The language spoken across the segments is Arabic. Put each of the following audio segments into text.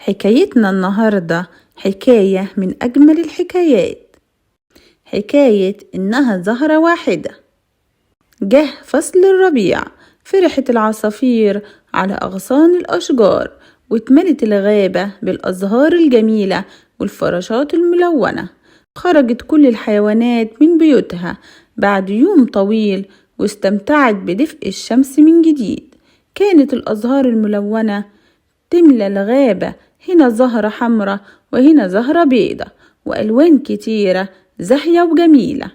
حكايتنا النهاردة حكاية من أجمل الحكايات. حكاية إنها زهرة واحدة. جه فصل الربيع، فرحت العصافير على أغصان الأشجار، واتملت الغابة بالأزهار الجميلة والفراشات الملونة. خرجت كل الحيوانات من بيوتها بعد يوم طويل، واستمتعت بدفء الشمس من جديد. كانت الأزهار الملونة تملى الغابة، هنا زهرة حمراء وهنا زهرة بيضة، وألوان كتيرة زاهية وجميلة.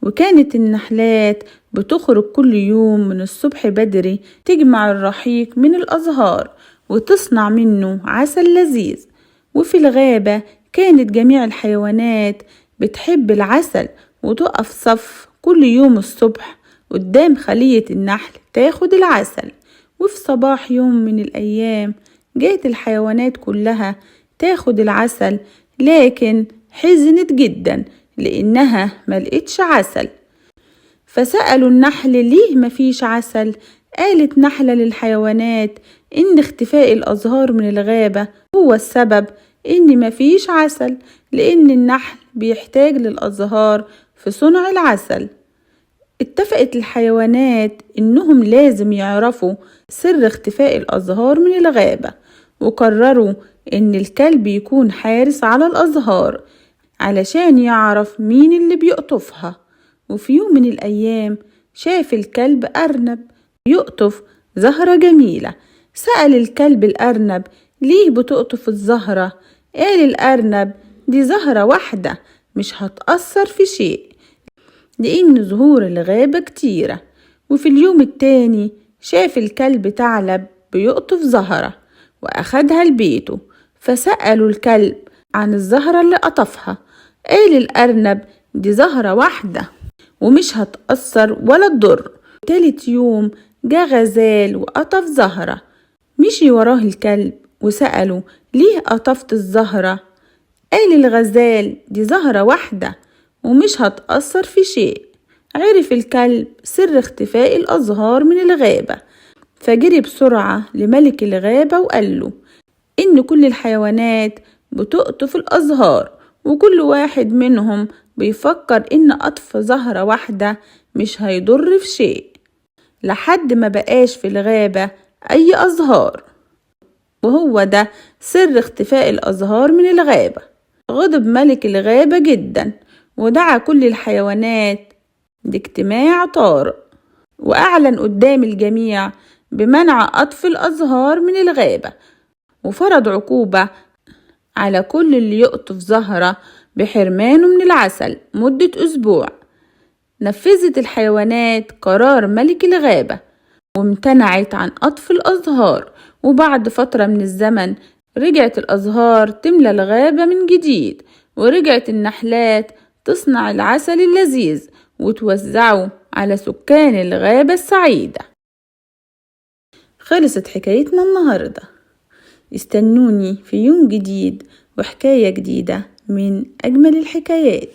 وكانت النحلات بتخرج كل يوم من الصبح بدري، تجمع الرحيق من الأزهار وتصنع منه عسل لذيذ. وفي الغابة كانت جميع الحيوانات بتحب العسل، وتقف صف كل يوم الصبح قدام خلية النحل تاخد العسل. وفي صباح يوم من الأيام جات الحيوانات كلها تاخد العسل، لكن حزنت جدا لأنها ملقتش عسل. فسألوا النحل ليه مفيش عسل؟ قالت نحلة للحيوانات إن اختفاء الأزهار من الغابة هو السبب إن مفيش عسل، لأن النحل بيحتاج للأزهار في صنع العسل. اتفقت الحيوانات إنهم لازم يعرفوا سر اختفاء الأزهار من الغابة، وقرروا إن الكلب يكون حارس على الأزهار علشان يعرف مين اللي بيقطفها. وفي يوم من الأيام شاف الكلب أرنب يقطف زهرة جميلة. سأل الكلب الأرنب ليه بتقطف الزهرة؟ قال الأرنب دي زهرة واحدة مش هتأثر في شيء، لأن زهور الغابة كتيرة. وفي اليوم التاني شاف الكلب ثعلب بيقطف زهرة وأخدها لبيته. فسألوا الكلب عن الزهرة اللي قطفها، قال الأرنب دي زهرة واحدة ومش هتأثر ولا تضر. تالت يوم جا غزال وقطف زهرة، مشي وراه الكلب وسأله ليه قطفت الزهرة؟ قال الغزال دي زهرة واحدة ومش هتأثر في شيء. عرف الكلب سر اختفاء الأزهار من الغابة، فجري بسرعة لملك الغابة وقال له إن كل الحيوانات بتقطف الأزهار، وكل واحد منهم بيفكر إن قطف زهرة واحدة مش هيضر في شيء، لحد ما بقاش في الغابة أي أزهار، وهو ده سر اختفاء الأزهار من الغابة. غضب ملك الغابة جدا ودعا كل الحيوانات لاجتماع طارئ، وأعلن قدام الجميع بمنع قطف الأزهار من الغابة، وفرض عقوبة على كل اللي يقطف زهرة بحرمانه من العسل مدة أسبوع. نفذت الحيوانات قرار ملك الغابة وامتنعت عن قطف الأزهار، وبعد فترة من الزمن رجعت الأزهار تملى الغابة من جديد، ورجعت النحلات تصنع العسل اللذيذ وتوزعه على سكان الغابة السعيدة. خلصت حكايتنا النهاردة، استنوني في يوم جديد وحكاية جديدة من أجمل الحكايات.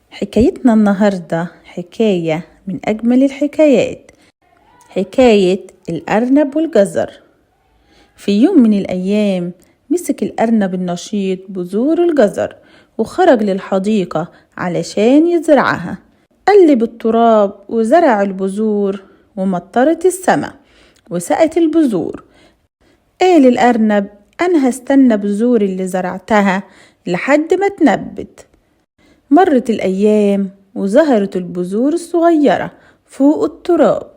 حكايتنا النهاردة حكاية من أجمل الحكايات، حكاية الأرنب والجزر. في يوم من الأيام مسك الأرنب النشيط بذور الجزر وخرج للحديقة علشان يزرعها. قلب التراب وزرع البذور، ومطرت السماء وسقت البذور. قال الأرنب أنا هستنى بذور اللي زرعتها لحد ما تنبت. مرت الأيام وظهرت البذور الصغيرة فوق التراب.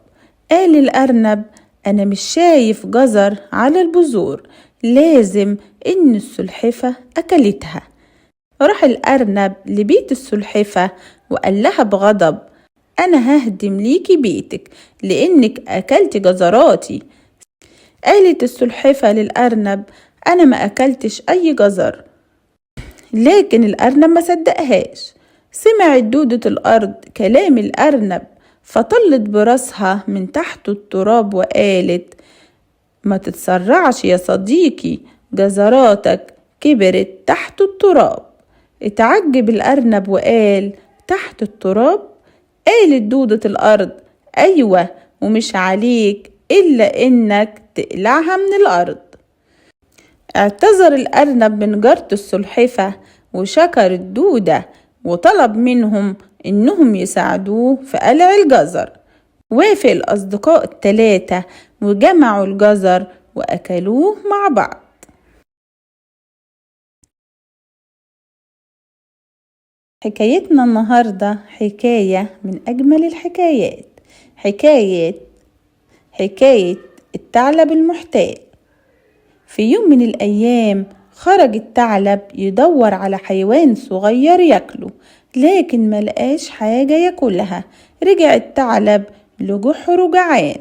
قال الأرنب أنا مش شايف جزر على البذور، لازم إن السلحفة أكلتها. راح الأرنب لبيت السلحفة وقال لها بغضب أنا ههدم ليكي بيتك لأنك أكلت جزراتي. قالت السلحفة للأرنب أنا ما أكلتش أي جزر، لكن الأرنب ما صدقهاش. سمعت دودة الأرض كلام الأرنب، فطلت براسها من تحت التراب وقالت ما تتسرعش يا صديقي، جزراتك كبرت تحت التراب. اتعجب الأرنب وقال تحت التراب؟ قالت دودة الأرض أيوة، ومش عليك إلا إنك تقلعها من الأرض. اعتذر الأرنب من جارته السلحفة وشكر الدودة وطلب منهم إنهم يساعدوه في قلع الجزر. وافق الأصدقاء التلاتة وجمعوا الجزر وأكلوه مع بعض. حكايتنا النهاردة حكاية من أجمل الحكايات، حكاية الثعلب المحتال. في يوم من الأيام خرج الثعلب يدور على حيوان صغير ياكله، لكن ملقاش حاجة ياكلها. رجع الثعلب لجحره جعان،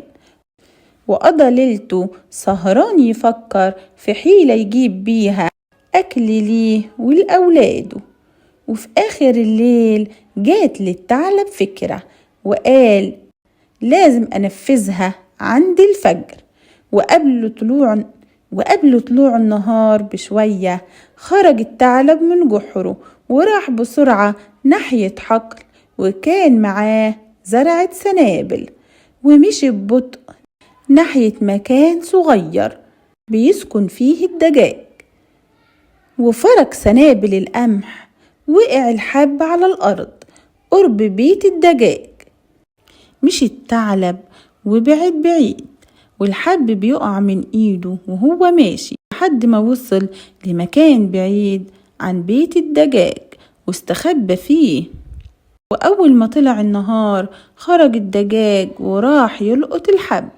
وقضى ليلته سهران يفكر في حيلة يجيب بيها أكل ليه ولأولاده. وفي آخر الليل جات للثعلب فكرة وقال لازم أنفذها عند الفجر. وقبل طلوع النهار بشوية خرج الثعلب من جحره وراح بسرعة ناحية حقل، وكان معاه زرعة سنابل، ومشي ببطء ناحية مكان صغير بيسكن فيه الدجاج. وفرك سنابل القمح، وقع الحب على الأرض قرب بيت الدجاج. مشي الثعلب وبعد بعيد، والحب بيقع من ايده وهو ماشي لحد ما وصل لمكان بعيد عن بيت الدجاج واستخبى فيه. وأول ما طلع النهار خرج الدجاج وراح يلقط الحب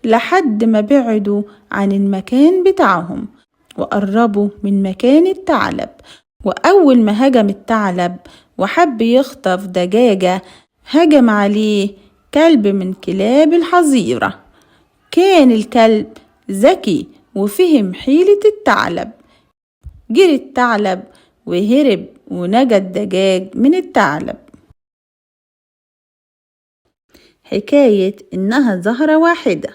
لحد ما بعدوا عن المكان بتاعهم وقربوا من مكان الثعلب. وأول ما هجم الثعلب وحب يخطف دجاجة، هجم عليه كلب من كلاب الحظيرة. كان الكلب ذكي وفهم حيلة الثعلب. جري الثعلب وهرب ونجا الدجاج من الثعلب. حكاية إنها زهرة واحدة.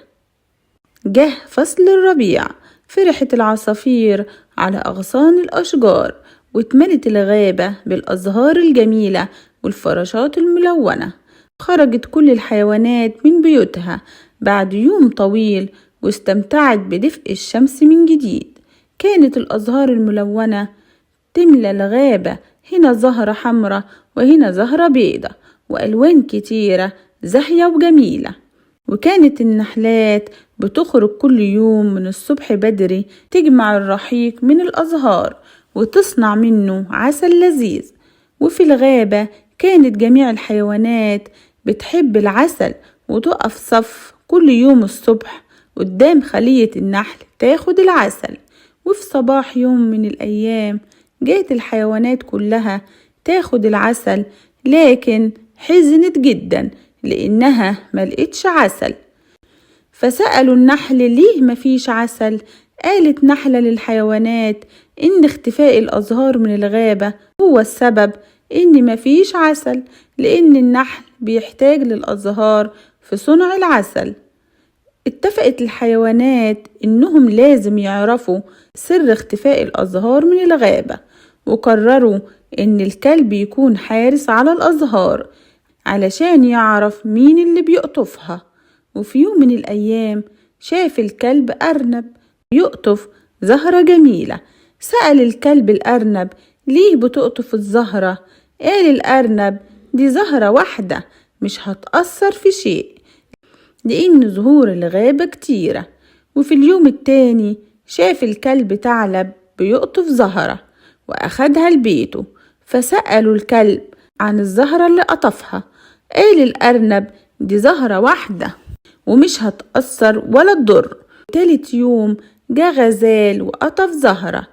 جه فصل الربيع، فرحت العصافير على أغصان الأشجار، واتملت الغابة بالأزهار الجميلة والفراشات الملونة. خرجت كل الحيوانات من بيوتها بعد يوم طويل واستمتعت بدفء الشمس من جديد. كانت الأزهار الملونة تملى الغابة، هنا زهرة حمراء وهنا زهرة بيضة وألوان كتيرة زاهية وجميلة. وكانت النحلات بتخرج كل يوم من الصبح بدري تجمع الرحيق من الأزهار وتصنع منه عسل لذيذ. وفي الغابة كانت جميع الحيوانات بتحب العسل وتقف صف كل يوم الصبح قدام خلية النحل تاخد العسل. وفي صباح يوم من الأيام جات الحيوانات كلها تاخد العسل، لكن حزنت جدا لأنها ملقتش عسل. فسألوا النحل ليه مفيش عسل؟ قالت نحلة للحيوانات إن اختفاء الأزهار من الغابة هو السبب إن مفيش عسل، لأن النحل بيحتاج للأزهار في صنع العسل. اتفقت الحيوانات إنهم لازم يعرفوا سر اختفاء الأزهار من الغابة، وقرروا إن الكلب يكون حارس على الأزهار علشان يعرف مين اللي بيقطفها. وفي يوم من الأيام شاف الكلب أرنب يقطف زهرة جميلة. سأل الكلب الأرنب ليه بتقطف الزهرة؟ قال الأرنب دي زهرة واحدة مش هتأثر في شيء، لأن زهور الغابة كتيرة. وفي اليوم التاني شاف الكلب ثعلب بيقطف زهرة وأخدها لبيته. فسألوا الكلب عن الزهرة اللي قطفها، قال الأرنب دي زهرة واحدة ومش هتأثر ولا تضر. تالت يوم جا غزال وقطف زهرة،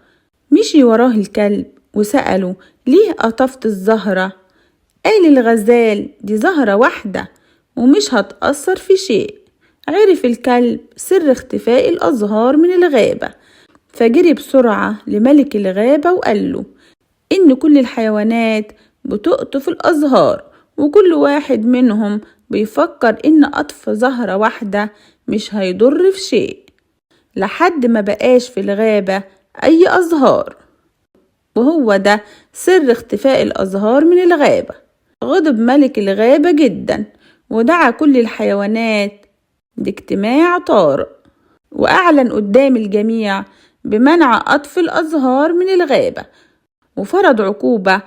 مشي وراه الكلب وسأله ليه قطفت الزهرة؟ قال الغزال دي زهرة واحدة ومش هتأثر في شيء. عرف الكلب سر اختفاء الأزهار من الغابة، فجري بسرعة لملك الغابة وقال له إن كل الحيوانات بتقطف الأزهار، وكل واحد منهم بيفكر إن قطف زهرة واحدة مش هيضر في شيء، لحد ما بقاش في الغابة أي أزهار، وهو ده سر اختفاء الأزهار من الغابة. غضب ملك الغابة جدا ودعا كل الحيوانات لاجتماع طارئ، وأعلن قدام الجميع بمنع قطف الأزهار من الغابة، وفرض عقوبة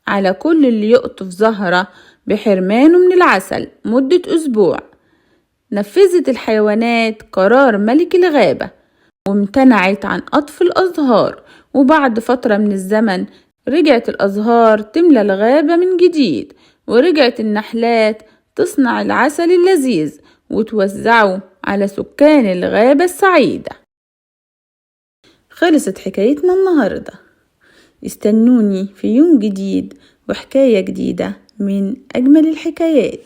على كل اللي يقطف زهرة بحرمانه من العسل مدة أسبوع. نفذت الحيوانات قرار ملك الغابة وامتنعت عن قطف الأزهار، وبعد فترة من الزمن رجعت الأزهار تملى الغابة من جديد، ورجعت النحلات تصنع العسل اللذيذ وتوزعه على سكان الغابة السعيدة. خلصت حكايتنا النهاردة، استنوني في يوم جديد وحكاية جديدة من أجمل الحكايات.